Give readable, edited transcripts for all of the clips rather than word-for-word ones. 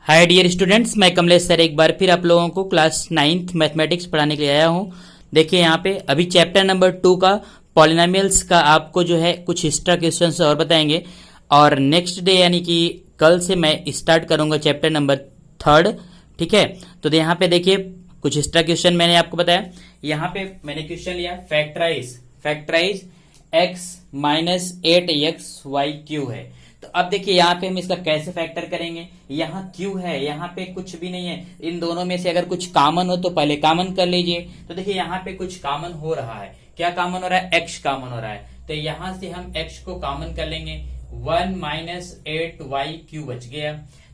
Hi dear students, मैं Kamlesh sir एक बार फिर आप लोगों को क्लास 9th मैथमेटिक्स पढ़ाने के लिए आया हूँ। देखिए यहाँ पे अभी चैप्टर नंबर 2 का पॉलिनोमियल्स का आपको जो है कुछ एक्स्ट्रा क्वेश्चंस और बताएंगे, और नेक्स्ट डे यानी कि कल से मैं स्टार्ट करूंगा चैप्टर नंबर 3। ठीक है, तो यहाँ पे देखिए कुछ एक्स्ट्रा क्वेश्चन मैंने आपको बताया। यहाँ पे मैंने क्वेश्चन लिया factorise factorise x minus 8xy³ है। तो अब देखिए यहाँ पे हम इसका कैसे फैक्टर करेंगे। यहाँ q है, यहाँ पे कुछ भी नहीं है। इन दोनों में से अगर कुछ कॉमन हो तो पहले कॉमन कर लीजिए। तो देखिए यहाँ पे कुछ कॉमन हो रहा है। क्या कॉमन हो रहा है? x कॉमन हो रहा है। तो यहाँ से हम x को कॉमन कर लेंगे। 1 माइनस 8y³ बच गया।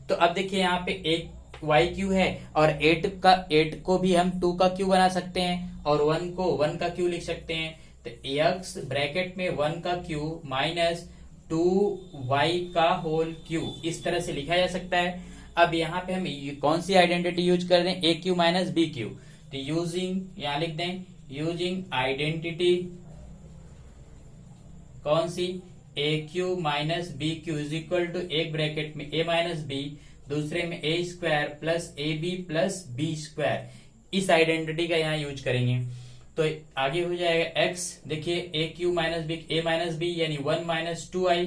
तो अब देखिए यहाँ पे एक y³ है और 8 को भी हम 2 का क्यू बना सकते हैं और 1 को 1 का क्यू लिख सकते हैं। तो x ब्रैकेट में 1 का क्यू माइनस 2y का होल क्यू इस तरह से लिखा जा सकता है। अब यहाँ पे हम कौन सी आइडेंटिटी यूज कर दें? A cube minus b cube. तो यूजिंग, यहाँ लिख दें यूजिंग आइडेंटिटी कौन सी? A cube minus b cube is equal to एक ब्रैकेट में ए माइनस बी, दूसरे में a square plus a b plus b square. इस आइडेंटिटी का यहाँ यूज करेंगे तो आगे हो जाएगा x। देखिए ए क्यू माइनस बी, ए माइनस बी यानी 1 माइनस 2i,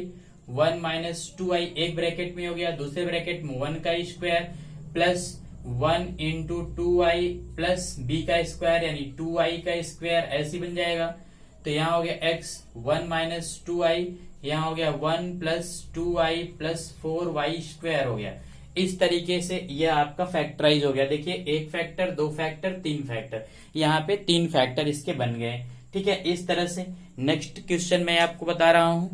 1 माइनस 2i एक ब्रैकेट में हो गया, दूसरे ब्रैकेट में 1 का square plus 1 into 2i plus B का स्क्वायर यानी 2i का स्क्वायर, ऐसे बन जाएगा। तो यहाँ हो गया x 1 माइनस 2i, यहाँ हो गया 1 प्लस 2i प्लस 4y² हो गया। इस तरीके से यह आपका फैक्टराइज हो गया। देखिए एक फैक्टर, दो फैक्टर, तीन फैक्टर, यहाँ पे 3 फैक्टर इसके बन गए। ठीक है, इस तरह से नेक्स्ट क्वेश्चन मैं आपको बता रहा हूं।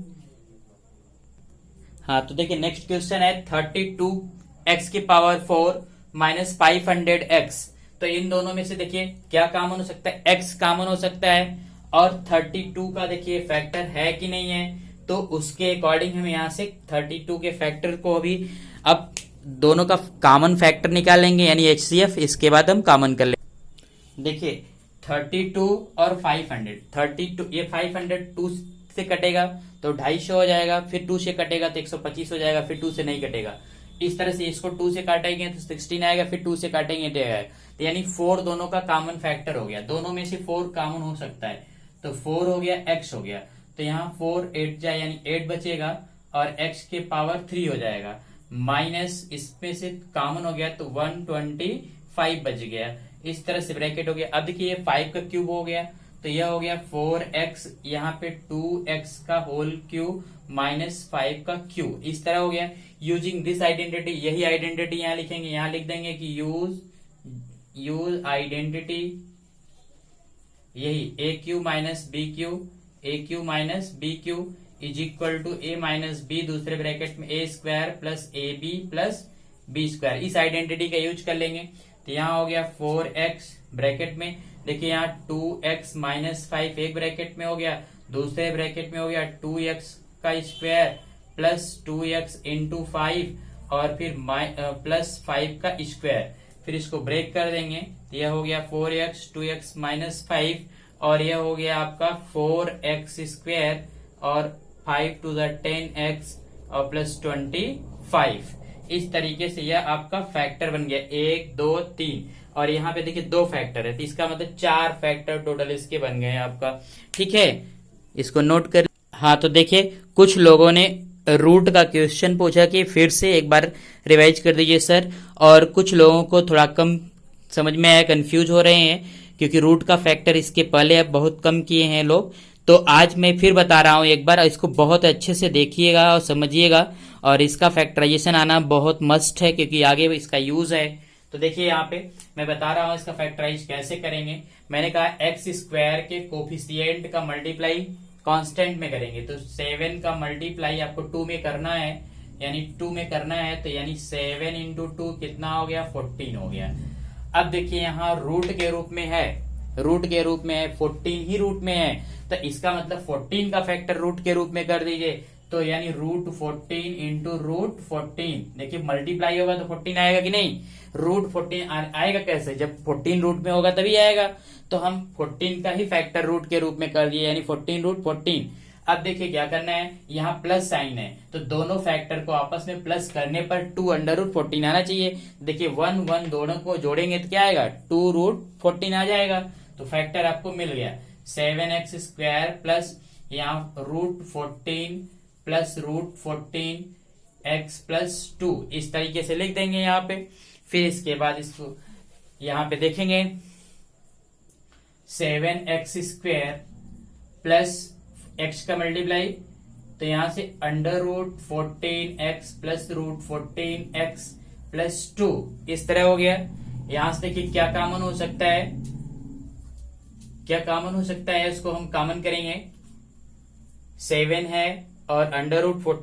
हाँ, तो देखिए नेक्स्ट क्वेश्चन है 32x की पावर 4 माइनस 500x। तो इन दोनों में से देखिए क्या कॉमन हो सकता है? x कॉमन हो सकता है और 32 का देखिए फैक्टर है कि नहीं है, तो उसके अकॉर्डिंग हम यहाँ से 32 के फैक्टर को अभी अब दोनों का कॉमन फैक्टर निकालेंगे यानी HCF। इसके बाद हम कॉमन कर लेंगे। देखिए 32 और 500, 32 ये 500 2 से कटेगा तो 250 हो जाएगा, फिर 2 से कटेगा तो 125 हो जाएगा, फिर 2 से नहीं कटेगा। इस तरह से इसको 2 से काटेंगे तो 16 आएगा, फिर 2 से काटेंगे तो आएगा। तो यानी 4 दोनों का कॉमन फैक्टर हो गया। दोनों में से 4 कॉमन हो सकता है, तो 4 हो गया, x हो गया। तो यहाँ 4 8 जाए यानी 8 बचेगा और x के पावर 3 हो जाएगा, माइनस इसमें से कॉमन हो गया तो 125 बच गया। इस तरह से ब्रैकेट हो गया। अब देखिए ये 5 का क्यूब हो गया तो यह हो गया 4x, यहाँ पे 2x का होल क्यूब माइनस 5 का क्यूब, इस तरह हो गया। यूजिंग दिस आइडेंटिटी, यही आइडेंटिटी यहाँ लिखेंगे। यहाँ लिख देंगे कि यूज आइडेंटिटी, यही a cube minus b cube, a cube minus b cube is equal to a minus b, दूसरे ब्रैकेट में a square plus a b plus b square. इस आइडेंटिटी का यूज कर लेंगे। तो यहाँ हो गया 4x ब्रैकेट में, देखिए यहाँ 2x माइनस 5 एक ब्रैकेट में हो गया, दूसरे ब्रैकेट में हो गया 2x का स्क्वायर प्लस 2x इंटू 5 और फिर प्लस 5 का स्क्वायर, फिर इसको ब्रेक कर देंगे। तो यह हो गया 4x 2x माइनस 5 और यह हो गया आपका 4x स्क्वायर और 5 to the 10x और प्लस 25। इस तरीके से यह आपका फैक्टर बन गया 1 2 3, और यहाँ पे देखिए 2 फैक्टर है तो इसका मतलब 4 फैक्टर टोटल इसके बन गए हैं आपका। ठीक है, इसको नोट कर। हाँ, तो देखिए कुछ लोगों ने रूट का क्वेश्चन पूछा कि फिर से एक बार रिवाइज कर दीजिए सर, और कुछ लोगों को थोड़ा कम समझ में आया, कंफ्यूज हो रहे हैं क्योंकि रूट का फैक्टर इसके पहले अब बहुत कम किए हैं लोग। तो आज मैं फिर बता रहा हूं एक बार, इसको बहुत अच्छे से देखिएगा और समझिएगा, और इसका फैक्टराइजेशन आना बहुत मस्ट है क्योंकि आगे इसका यूज है। तो देखिए यहाँ पे मैं बता रहा हूं इसका फैक्टराइज कैसे करेंगे। मैंने कहा एक्स स्क्वायर के कोफिशिएंट का मल्टीप्लाई कांस्टेंट में करेंगे, तो 7 का मल्टीप्लाई आपको 2 में करना है, यानी 2 में करना है, तो यानी 7 इंटू 2 कितना हो गया? 14 हो गया। अब देखिए यहाँ रूट के रूप में है, रूट के रूप में है, 14 ही रूट में है, तो इसका मतलब 14 का फैक्टर रूट के रूप में कर दीजिए। तो यानी रूट 14 इंटू रूट 14, देखिए मल्टीप्लाई होगा तो 14 आएगा कि नहीं? रूट 14 आएगा कैसे? जब 14 रूट में होगा तभी आएगा। तो हम 14 का ही फैक्टर रूट के रूप में कर दिए, यानी 14 रूट 14। अब देखिए क्या करना है, यहाँ प्लस साइन है तो दोनों फैक्टर को आपस में प्लस करने पर 2√14 आना चाहिए। देखिए 1 1 दोनों को जोड़ेंगे तो क्या आएगा, 2√14 आ जाएगा। तो फैक्टर आपको मिल गया 7x² प्लस यहाँ √14 प्लस √14 x प्लस 2, इस तरीके से लिख देंगे यहाँ पे। फिर इसके बाद इसको यहाँ पे देखेंगे 7x² प्लस x का मल्टीप्लाई, तो यहां से √14x प्लस √14x प्लस 2 इस तरह हो गया। यहां से देखिए क्या कॉमन हो सकता है, क्या कॉमन हो सकता है, इसको हम कॉमन करेंगे। 7 है और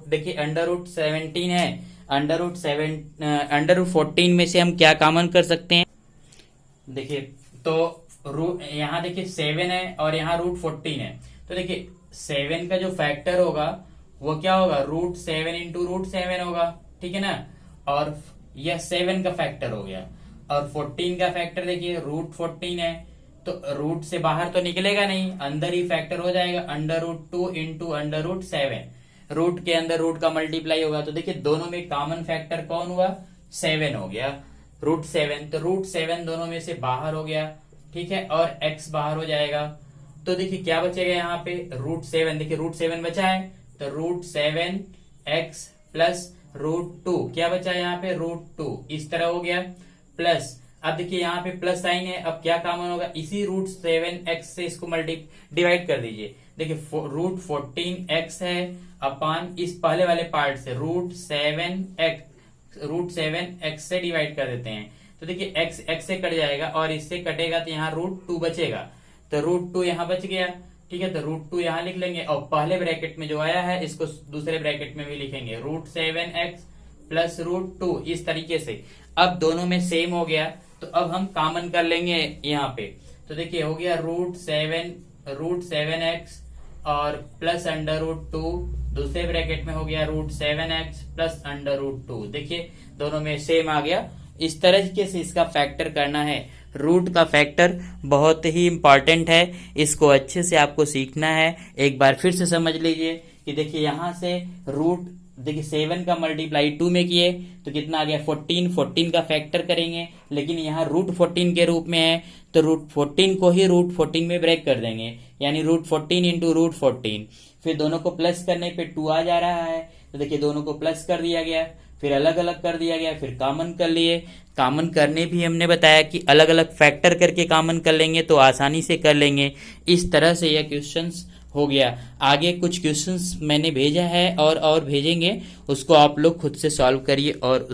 देखिए √17 है, √14 में से हम क्या कॉमन कर सकते हैं, देखिए तो यहाँ देखिए 7 है और यहाँ √14 है, तो देखिए 7 का जो फैक्टर होगा वो क्या होगा, √7 इंटू √7 होगा, ठीक है ना। और यह 7 का फैक्टर हो गया और 14 का फैक्टर देखिए √14 है, तो रूट से बाहर तो निकलेगा नहीं, अंदर ही फैक्टर हो जाएगा, √2 इंटू √7, रूट के अंदर रूट का मल्टीप्लाई होगा। तो देखिए दोनों में कॉमन फैक्टर कौन हुआ, 7 हो गया, √7, तो √7 दोनों में से बाहर हो गया, ठीक है, और x बाहर हो जाएगा। तो देखिए क्या बचेगा यहाँ पे, √7, देखिए √7 बचा है तो √7x प्लस √2 क्या बचा है यहाँ पे, √2 इस तरह हो गया। प्लस अब देखिए यहाँ पे प्लस साइन है, अब क्या कॉमन होगा, इसी √7x से इसको डिवाइड कर दीजिए। देखिए √14x है अपान इस पहले वाले पार्ट से √7x से डिवाइड कर देते हैं, तो देखिए x से कट जाएगा और इससे कटेगा तो यहाँ √2 बचेगा, तो √2 यहाँ बच गया, ठीक है। तो √2 यहाँ लिख लेंगे और पहले ब्रैकेट में जो आया है इसको दूसरे ब्रैकेट में भी लिखेंगे, √7x प्लस √2 इस तरीके से। अब दोनों में सेम हो गया तो अब हम कॉमन कर लेंगे यहाँ पे, तो देखिए हो गया √7x और प्लस √2, दूसरे ब्रैकेट में हो गया √7x प्लस √2, देखिए दोनों में सेम आ गया। इस तरीके से इसका फैक्टर करना है। रूट का फैक्टर बहुत ही इंपॉर्टेंट है, इसको अच्छे से आपको सीखना है। एक बार फिर से समझ लीजिए कि देखिए यहाँ से रूट, देखिए 7 का मल्टीप्लाई 2 में किए तो कितना आ गया 14 का फैक्टर करेंगे, लेकिन यहाँ √14 के रूप में है तो √14 को ही √14 में ब्रेक कर देंगे, यानी √14 इंटू √14, फिर दोनों को प्लस करने पे 2 आ जा रहा है, तो देखिए दोनों को प्लस कर दिया गया, फिर अलग अलग कर दिया गया, फिर कॉमन कर लिए। कॉमन करने भी हमने बताया कि अलग अलग फैक्टर करके कॉमन कर लेंगे तो आसानी से कर लेंगे। इस तरह से यह क्वेश्चंस हो गया। आगे कुछ क्वेश्चंस मैंने भेजा है और भेजेंगे, उसको आप लोग खुद से सॉल्व करिए और